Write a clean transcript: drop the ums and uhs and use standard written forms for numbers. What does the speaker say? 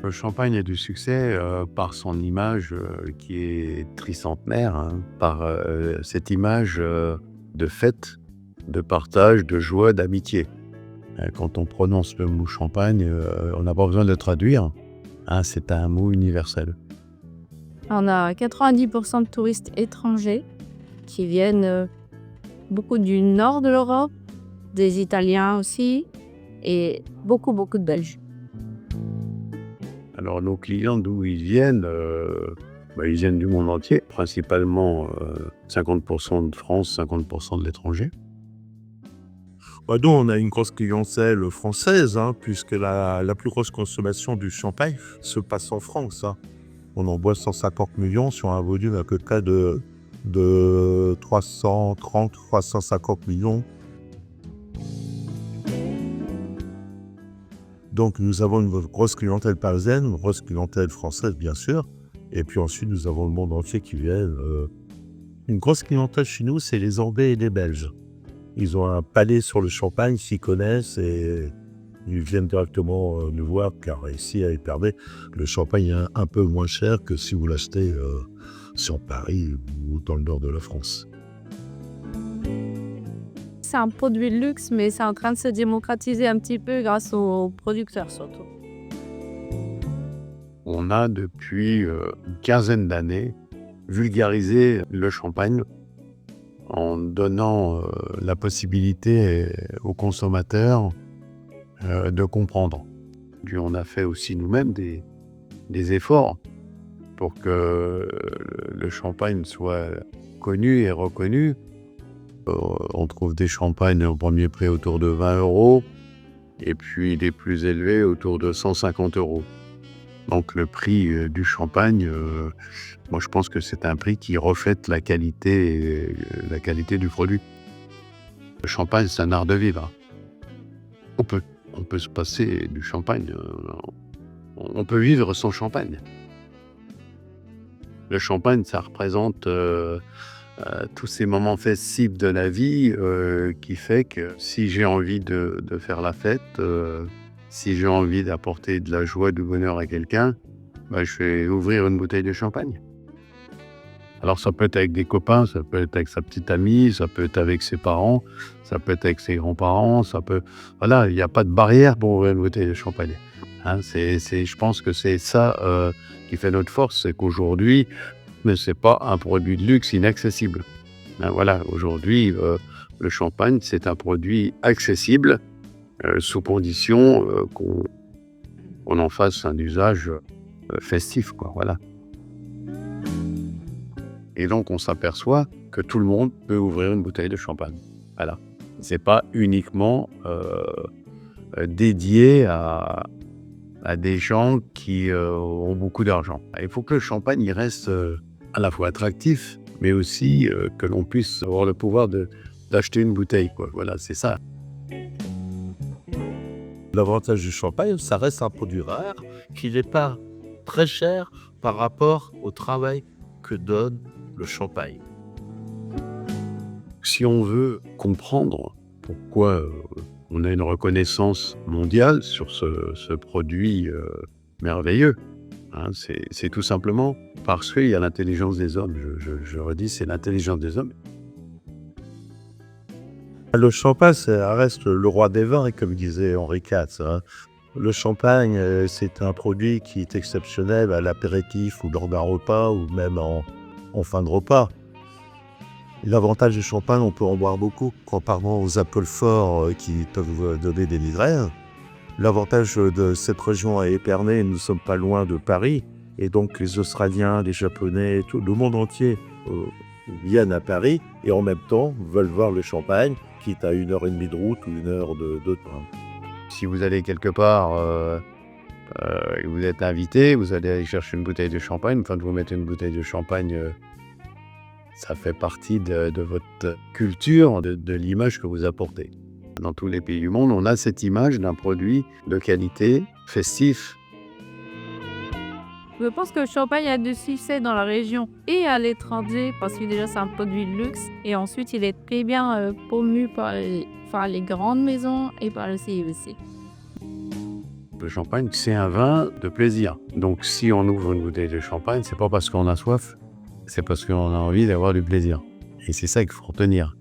Le champagne a du succès, par son image, qui est tricentenaire, hein, par, cette image, de fête, de partage, de joie, d'amitié. Quand on prononce le mot champagne, on n'a pas besoin de le traduire, hein, c'est un mot universel. On a 90% de touristes étrangers qui viennent beaucoup du nord de l'Europe, des Italiens aussi, et beaucoup de Belges. Alors nos clients, d'où ils viennent? Ils viennent du monde entier, principalement, 50 de France, 50 de l'étranger. Bah, nous, on a une grosse clientèle française, hein, puisque la plus grosse consommation du champagne se passe en France, hein. On en boit 150 millions sur un volume à peu près de 330, 350 millions. Donc nous avons une grosse clientèle parisienne, une grosse clientèle française bien sûr, et puis ensuite nous avons le monde entier qui vient. Une grosse clientèle chez nous, c'est les Anglais et les Belges. Ils ont un palais sur le champagne, s'y connaissent et ils viennent directement nous voir car ici à Épernay, le champagne est un peu moins cher que si vous l'achetez sur Paris ou dans le nord de la France. C'est un produit de luxe, mais c'est en train de se démocratiser un petit peu grâce aux producteurs surtout. On a depuis, une quinzaine d'années vulgarisé le champagne en donnant, la possibilité aux consommateurs, de comprendre. Puis on a fait aussi nous-mêmes des efforts pour que le champagne soit connu et reconnu. On trouve des champagnes au premier prix autour de 20 € et puis les plus élevés autour de 150 €. Donc le prix, du champagne, moi je pense que c'est un prix qui reflète la qualité du produit. Le champagne, c'est un art de vivre. On peut se passer du champagne, on peut vivre sans champagne. Le champagne, ça représente, tous ces moments festifs de la vie, qui fait que si j'ai envie de faire la fête, si j'ai envie d'apporter de la joie, du bonheur à quelqu'un, je vais ouvrir une bouteille de champagne. Alors ça peut être avec des copains, ça peut être avec sa petite amie, ça peut être avec ses parents, ça peut être avec ses grands-parents, voilà, il n'y a pas de barrière pour ouvrir une bouteille de champagne, hein. Je pense que c'est ça, qui fait notre force, c'est qu'aujourd'hui, c'est pas un produit de luxe inaccessible, hein, voilà. Aujourd'hui, le champagne, c'est un produit accessible, sous condition, qu'on en fasse un usage, festif, quoi, voilà. Et donc, on s'aperçoit que tout le monde peut ouvrir une bouteille de champagne. Voilà. C'est pas uniquement dédié à des gens qui ont beaucoup d'argent. Il faut que le champagne il reste à la fois attractif, mais aussi que l'on puisse avoir le pouvoir d'acheter une bouteille, quoi. Voilà, c'est ça. L'avantage du champagne, ça reste un produit rare qui n'est pas très cher par rapport au travail que donne le champagne. Si on veut comprendre pourquoi on a une reconnaissance mondiale sur ce produit merveilleux, hein, c'est tout simplement parce qu'il y a l'intelligence des hommes. Je redis, c'est l'intelligence des hommes. Le champagne, ça reste le roi des vins, comme disait Henri IV, hein. Le champagne, c'est un produit qui est exceptionnel à l'apéritif ou lors d'un repas ou même en fin de repas. L'avantage du champagne, on peut en boire beaucoup, contrairement aux alcools forts qui peuvent donner des migraines. L'avantage de cette région à Épernay, nous ne sommes pas loin de Paris, et donc les Australiens, les Japonais, tout le monde entier viennent à Paris et en même temps veulent voir le champagne, quitte à 1h30 de route ou 1 heure de train. Si vous allez quelque part et vous êtes invité, vous allez aller chercher une bouteille de champagne. Quand vous mettez une bouteille de champagne, ça fait partie de votre culture, de l'image que vous apportez. Dans tous les pays du monde, on a cette image d'un produit de qualité, festif. Je pense que le champagne a du succès dans la région et à l'étranger parce que déjà c'est un produit de luxe et ensuite il est très bien promu par les grandes maisons et par le CIVC. Le champagne, c'est un vin de plaisir. Donc si on ouvre une bouteille de champagne, c'est pas parce qu'on a soif, c'est parce qu'on a envie d'avoir du plaisir. Et c'est ça qu'il faut retenir.